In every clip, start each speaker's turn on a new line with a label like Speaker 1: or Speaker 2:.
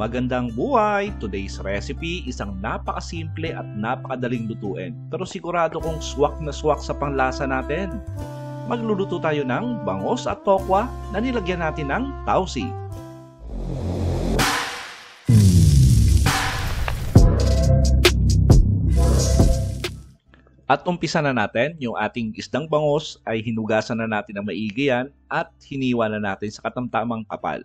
Speaker 1: Magandang buhay! Today's recipe isang napakasimple at napakadaling lutuin pero sigurado kong swak na swak sa panglasa natin. Magluluto tayo ng bangos at tokwa na nilagyan natin ng tausi. At umpisa na natin, yung ating isdang bangos ay hinugasan na natin ng maigi yan at hiniwa na natin sa katamtamang kapal.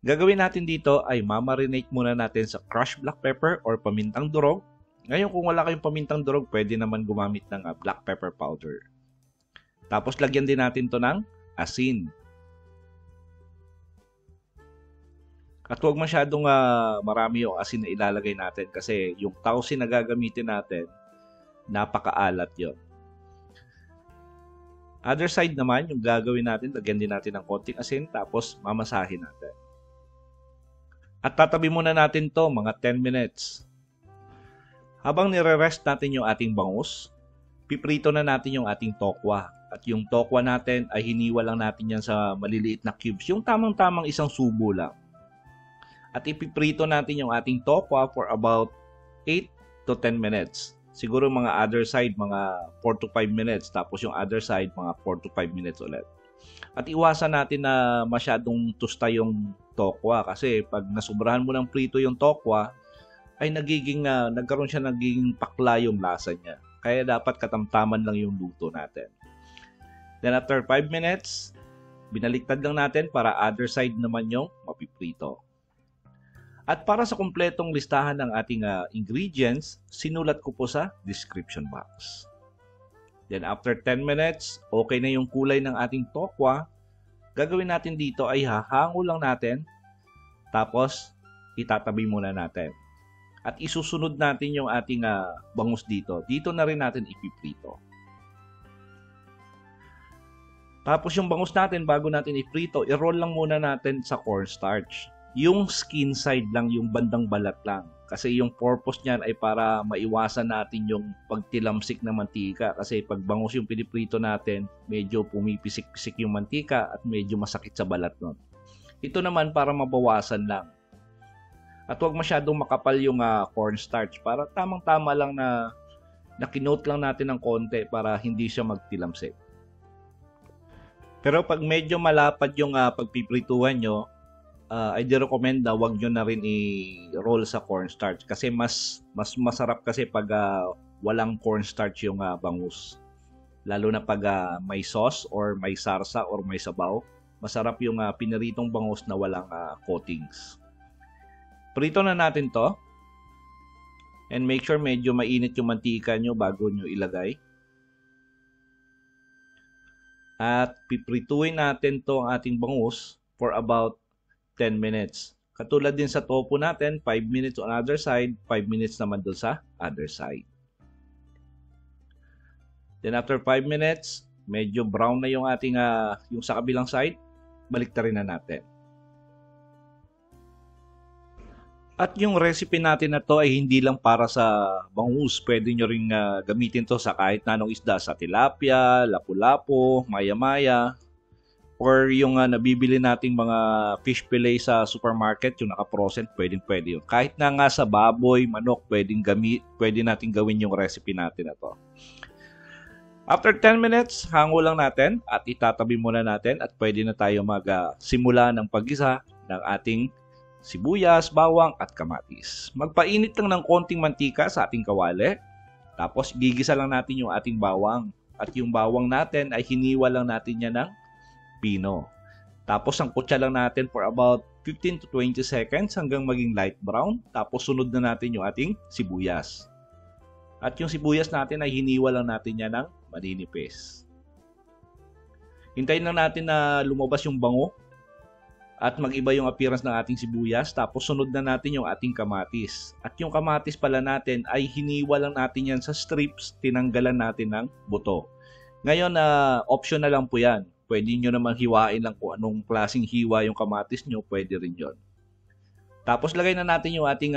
Speaker 1: Gagawin natin dito ay mamarinate muna natin sa crushed black pepper or pamintang durog. Ngayon kung wala kayong pamintang durog, pwede naman gumamit ng black pepper powder. Tapos lagyan din natin to ng asin. At huwag masyadong marami yung asin na ilalagay natin kasi yung tausi na gagamitin natin, napakaalat yon. Other side naman, yung gagawin natin, lagyan din natin ng konting asin tapos mamasahin natin. At tatabi muna natin to mga 10 minutes. Habang nire-rest natin yung ating bangus, piprito na natin yung ating tokwa. At yung tokwa natin ay hiniwa lang natin yan sa maliliit na cubes, yung tamang-tamang isang subo lang. At ipiprito natin yung ating tokwa for about 8 to 10 minutes. Siguro mga other side, mga 4 to 5 minutes. Tapos yung other side, mga 4 to 5 minutes ulit. At iwasan natin na masyadong tusta yung tokwa. Kasi pag nasubrahan mo ng prito yung tokwa, ay nagkaroon siya nagiging pakla yung lasa niya. Kaya dapat katamtaman lang yung luto natin. Then after 5 minutes, binaliktad lang natin para other side naman yung mapiprito. At para sa kumpletong listahan ng ating ingredients, sinulat ko po sa description box. Then after 10 minutes, okay na yung kulay ng ating tokwa. Gagawin natin dito ay hahango lang natin, tapos itatabi muna natin. At isusunod natin yung ating bangus dito. Dito na rin natin ipiprito. Tapos yung bangus natin, bago natin iprito, i-roll lang muna natin sa cornstarch. Yung skin side lang, yung bandang balat lang. Kasi yung purpose niyan ay para maiwasan natin yung pagtilamsik na mantika. Kasi pag bangus yung piniprito natin, medyo pumipisik-pisik yung mantika at medyo masakit sa balat nun. Ito naman para mabawasan lang. At huwag masyadong makapal yung cornstarch para tamang-tama lang na nakinote lang natin ng konti para hindi siya magtilamsik. Pero pag medyo malapad yung pagpiprituhan nyo, I recommend na wag nyo na rin i-roll sa cornstarch kasi mas masarap kasi pag walang cornstarch yung bangus. Lalo na pag may sauce or may sarsa or may sabaw, masarap yung piniritong bangus na walang coatings. Prito na natin to. And make sure medyo mainit yung mantika nyo bago nyo ilagay. At piprituin natin to ang ating bangus for about 10 minutes. Katulad din sa tofu natin, 5 minutes on other side, 5 minutes naman doon sa other side. Then after 5 minutes, medyo brown na yung ating yung sa kabilang side, baliktarin na natin. At yung recipe natin na to ay hindi lang para sa bangus. Pwede nyo rin gamitin to sa kahit na anong isda, sa tilapia, lapu-lapu, maya-maya, or yung nabibili nating mga fish fillet sa supermarket, yung naka-frozen, pwede yun. Kahit na nga sa baboy, manok, pwede natin gawin yung recipe natin na to. After 10 minutes, hango lang natin at itatabi muna natin at pwede na tayo magsimula ng paggisa ng ating sibuyas, bawang at kamatis. Magpainit lang ng konting mantika sa ating kawali. Tapos gigisa lang natin yung ating bawang. At yung bawang natin ay hiniwa lang natin yan ng pino. Tapos sangkutsa lang natin for about 15 to 20 seconds hanggang maging light brown. Tapos sunod na natin yung ating sibuyas. At yung sibuyas natin ay hiniwa lang natin yan ng maninipis. Hintayin lang natin na lumabas yung bango at mag-iba yung appearance ng ating sibuyas. Tapos sunod na natin yung ating kamatis. At yung kamatis pala natin ay hiniwa lang natin yan sa strips. Tinanggalan natin ng buto. Ngayon, optional lang po yan. Pwede nyo naman hiwain lang kung anong klaseng hiwa yung kamatis nyo, pwede rin yon. Tapos lagay na natin yung ating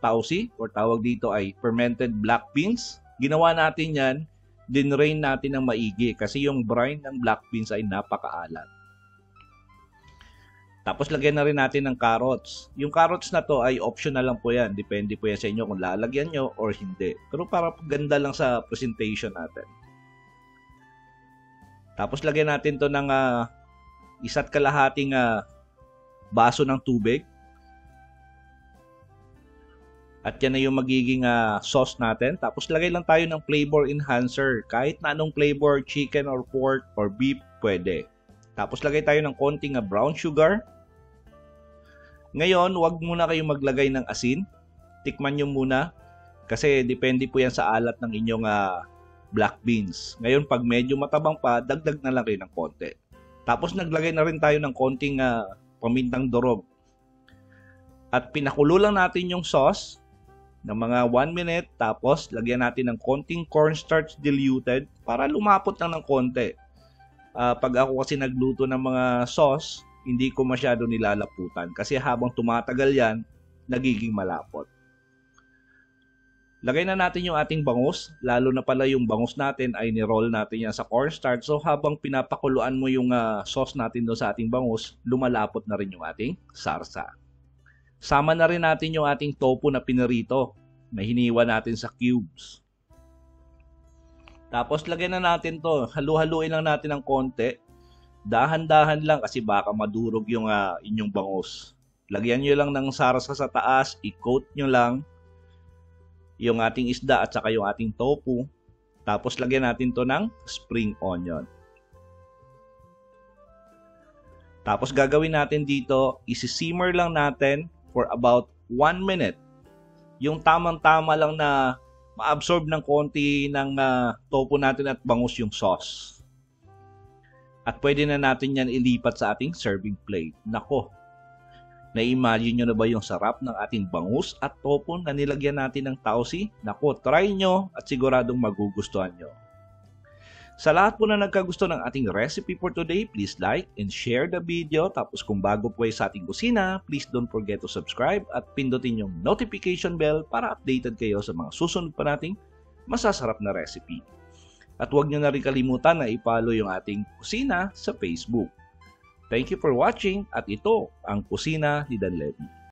Speaker 1: tausi, or tawag dito ay fermented black beans. Ginawa natin yan, dinrain natin ng maigi kasi yung brine ng black beans ay napakaalat. Tapos lagyan na rin natin ng carrots. Yung carrots na to ay optional lang po yan. Depende po yan sa inyo kung lalagyan nyo or hindi. Pero para ganda lang sa presentation natin. Tapos lagyan natin to ng 1.5 baso ng tubig. At yan na yung magiging sauce natin. Tapos lagay lang tayo ng flavor enhancer. Kahit na anong flavor, chicken or pork or beef, pwede. Tapos lagay tayo ng konting brown sugar. Ngayon, wag muna kayong maglagay ng asin. Tikman nyo muna. Kasi depende po yan sa alat ng inyong black beans. Ngayon, pag medyo matabang pa, dagdag na lang kayo ng konti. Tapos naglagay na rin tayo ng konting pamintang durog. At pinakulo lang natin yung sauce ng mga 1 minute. Tapos lagyan natin ng konting cornstarch diluted para lumapot lang ng konti. Pag ako kasi nagluto ng mga sauce, hindi ko masyado nilalaputan kasi habang tumatagal yan, nagiging malapot. Lagay na natin yung ating bangus, lalo na pala yung bangus natin ay ni-roll natin yan sa cornstarch. So habang pinapakuluan mo yung sauce natin doon sa ating bangus, lumalapot na rin yung ating sarsa. Sama na rin natin yung ating tofu na pinirito na hiniwa natin sa cubes. Tapos lagyan na natin to, halu-haluin lang natin ng konti. Dahan-dahan lang kasi baka madurog yung inyong bangus. Lagyan nyo lang ng sarsa sa taas, i-coat nyo lang yung ating isda at saka yung ating tofu. Tapos lagyan natin to ng spring onion. Tapos gagawin natin dito, isi-simmer lang natin for about 1 minute. Yung tamang-tama lang na ma-absorb ng konti ng tofu natin at bangus yung sauce. At pwede na natin yan ilipat sa ating serving plate. Nako, na-imagine nyo na ba yung sarap ng ating bangus at tofu na nilagyan natin ng tausi? Nako, try nyo at siguradong magugustuhan nyo. Sa lahat po na nagkagusto ng ating recipe for today, please like and share the video. Tapos kung bago po ay sa ating kusina, please don't forget to subscribe at pindutin yung notification bell para updated kayo sa mga susunod pa nating masasarap na recipe. At huwag nyo na rin kalimutan na i-follow yung ating kusina sa Facebook. Thank you for watching at ito ang Kusina ni Dan Levy.